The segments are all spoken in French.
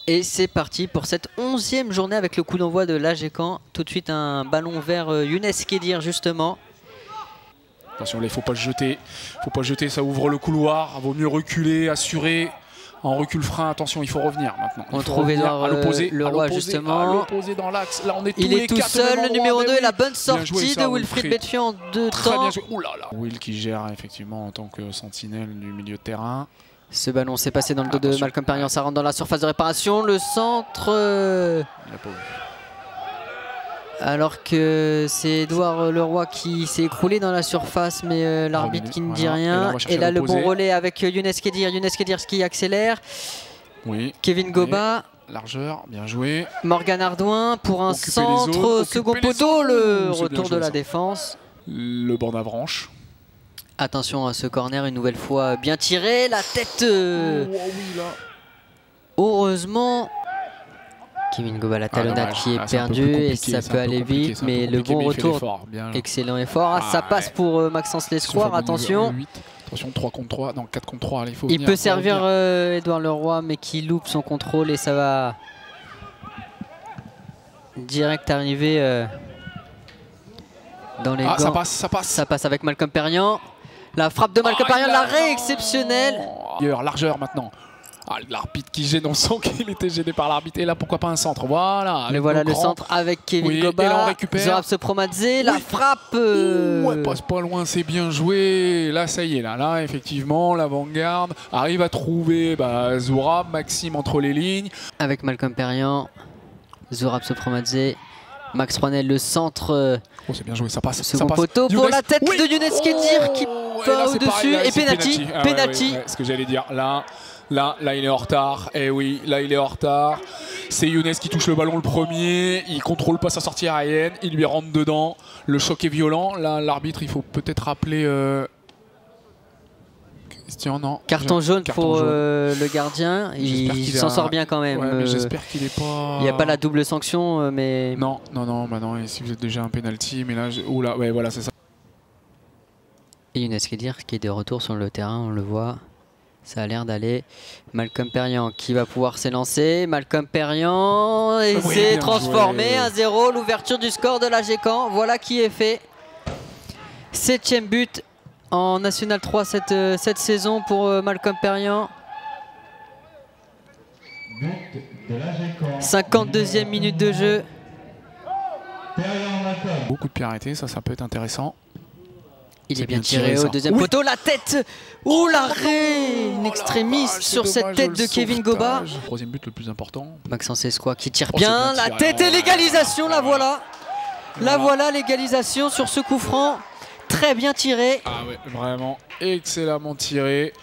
Et c'est parti pour cette 11e journée avec le coup d'envoi de l'AG Caen. Tout de suite un ballon vers Younes Kedir justement. Attention là, il ne faut pas le jeter. Faut pas le jeter, ça ouvre le couloir. Vaut mieux reculer, assurer. En recul frein, attention, il faut revenir maintenant. On trouve Edouard Leroy justement. À l'opposé dans l'axe. Là, on est il est tout seul, le numéro 2 et la bonne sortie joué, de Wilfried Betfian en 2 temps. Très bien joué. Ouh là là. Will qui gère effectivement en tant que sentinelle du milieu de terrain. Ce ballon s'est passé dans le dos de Malcolm Perriand, ça rentre dans la surface de réparation. Le centre. Il n'a pas vu. Alors que c'est Edouard Leroy qui s'est écroulé dans la surface, mais l'arbitre qui ne dit rien. Et là, le bon relais avec Younes Kedir. Younes Kedir qui accélère. Oui. Kevin Goba. Largeur, bien joué. Morgan Ardouin pour un centre, second poteau. Le retour de la défense. Le banc d'Avranches. Attention à ce corner, une nouvelle fois bien tiré. La tête. Oui, là. Heureusement. Kevin Goba, la talonnade qui est perdue et ça peut aller vite, mais le bon retour, excellent effort. Ça passe pour Maxence Lescroix, attention. Attention, 3 contre 3, non 4 contre 3, allez, il peut servir Edouard Leroy, mais qui loupe son contrôle et ça va direct arriver dans les gants. Ça passe. Ça passe avec Malcolm Perriand. La frappe de Malcolm Perriand, l'arrêt exceptionnel. Largeur maintenant. L'arbitre qui gêne, on sent qu'il était gêné par l'arbitre. Et là, pourquoi pas un centre? Voilà. Mais voilà le centre avec Kevin Goba. Et là, on récupère. Zourab Sepromadze, la frappe. Ouais, passe pas loin, c'est bien joué. Là, ça y est, là effectivement, l'avant-garde arrive à trouver Zourab, Maxime entre les lignes. Avec Malcolm Perriand, Zourab Sepromadze, Max Rouanel, le centre. Oh, c'est bien joué, ça passe. Second poteau pour la tête de Younes Kedir qui va au-dessus. Et penalty. Penalty. Ce que j'allais dire. Là, il est en retard. Eh oui, là, il est en retard. C'est Younes qui touche le ballon le premier. Il contrôle pas sa sortie aérienne. Il lui rentre dedans. Le choc est violent. Là, l'arbitre, il faut peut-être rappeler... Christian, non. Carton jaune pour le gardien. Il s'en sort bien quand même. Ouais, j'espère qu'il est pas... Il n'y a pas la double sanction, mais... Non. Et si vous êtes déjà un penalty, mais là... Oula, ouais, voilà, c'est ça. Et Younes Kedir qui est de retour sur le terrain, on le voit. Ça a l'air d'aller. Malcolm Perriand qui va pouvoir s'élancer. Malcolm Perriand et c'est transformé 1-0. L'ouverture du score de l'AG Caen. Voilà qui est fait. 7e but en National 3 cette saison pour Malcolm Perriand. 52e minute de jeu. Beaucoup de pieds arrêtés, ça peut être intéressant. Il est bien tiré au deuxième poteau, la tête. Oh l'arrêt in extremis sur cette tête de Kevin Goba. Troisième but le plus important. Maxence Lescroix qui tire bien, la tête et l'égalisation, la voilà. La voilà l'égalisation sur ce coup franc. Très bien tiré. Ah ouais, vraiment excellemment tiré.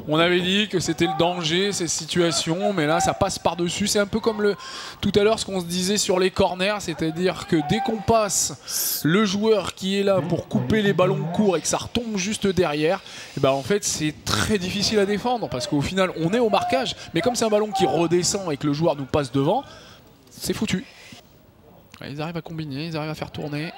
On avait dit que c'était le danger, ces situations, mais là ça passe par-dessus. C'est un peu comme tout à l'heure ce qu'on se disait sur les corners, c'est-à-dire que dès qu'on passe le joueur qui est là pour couper les ballons courts et que ça retombe juste derrière, et en fait c'est très difficile à défendre parce qu'au final on est au marquage, mais comme c'est un ballon qui redescend et que le joueur nous passe devant, c'est foutu. Ils arrivent à combiner, ils arrivent à faire tourner.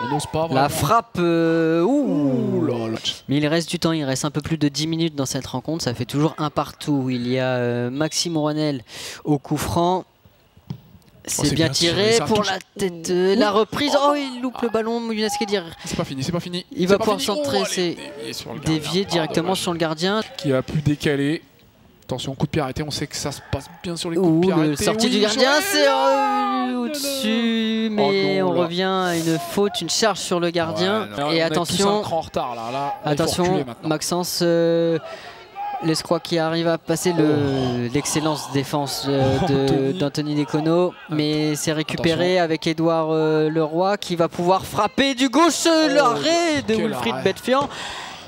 On n'ose pas vraiment. La frappe, mais il reste du temps, il reste un peu plus de 10 minutes dans cette rencontre, ça fait toujours un partout. Il y a Maxime Rouanel au coup franc. C'est bien tiré pour la tête, la reprise. Oh, il loupe le ballon, Younes Kedir. C'est pas fini. Il va pouvoir centrer, c'est dévié directement sur le gardien. Qui a pu décaler. Attention, coup de pied arrêté, on sait que ça se passe bien sur les coups de pied arrêtés. Sortie du gardien, c'est au-dessus, mais on revient à une faute, une charge sur le gardien. Et attention, attention, Maxence Lescroix qui arrive à passer l'excellence défense d'Anthony Decono, mais c'est récupéré avec Edouard Leroy qui va pouvoir frapper du gauche, l'arrêt de Wilfried Betfian.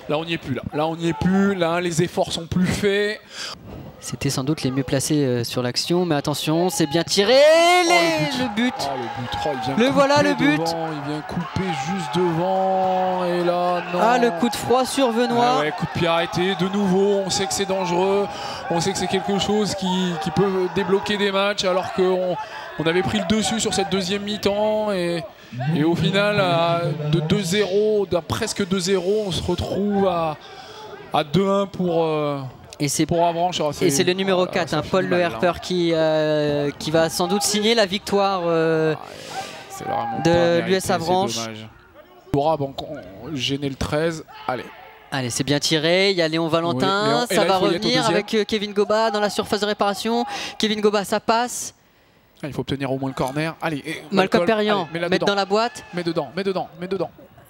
Là on n'y est plus, là on n'y est plus, là les efforts sont plus faits. C'était sans doute les mieux placés sur l'action, mais attention, c'est bien tiré. Le but. Le voilà le but. Il vient couper juste devant. Et là, non. Ah, le coup de froid sur Venoy. Ouais, coup de pied arrêté de nouveau. On sait que c'est dangereux. On sait que c'est quelque chose qui peut débloquer des matchs alors qu'on avait pris le dessus sur cette deuxième mi-temps. Et au final, de 2-0, d'un presque 2-0, on se retrouve à 2-1 pour... Et c'est pour Avranches. Et c'est le numéro 4, hein, Paul Le Herper, qui va sans doute signer la victoire de l'US Avranches. Laura, bon, gêner le 13. Allez. Allez, c'est bien tiré. Il y a Léon Valentin. Oui, ça va revenir avec Kevin Goba dans la surface de réparation. Kevin Goba, ça passe. Il faut obtenir au moins le corner. Allez. Malcolm Perriand, mettre dans la boîte. Mets dedans.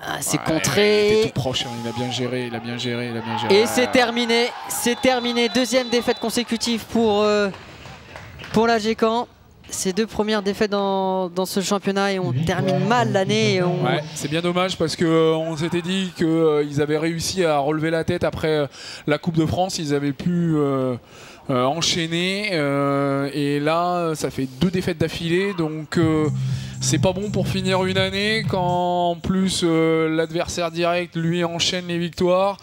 Ah, c'est contré. Il était tout proche, hein. Il a bien géré. Et c'est terminé. C'est terminé. Deuxième défaite consécutive pour l'AG Caen. Ces 2 premières défaites dans ce championnat et on termine mal l'année. Ouais, c'est bien dommage parce qu'on s'était dit qu'ils avaient réussi à relever la tête après la Coupe de France. Ils avaient pu enchaîner et là ça fait 2 défaites d'affilée, donc c'est pas bon pour finir une année quand en plus l'adversaire direct lui enchaîne les victoires.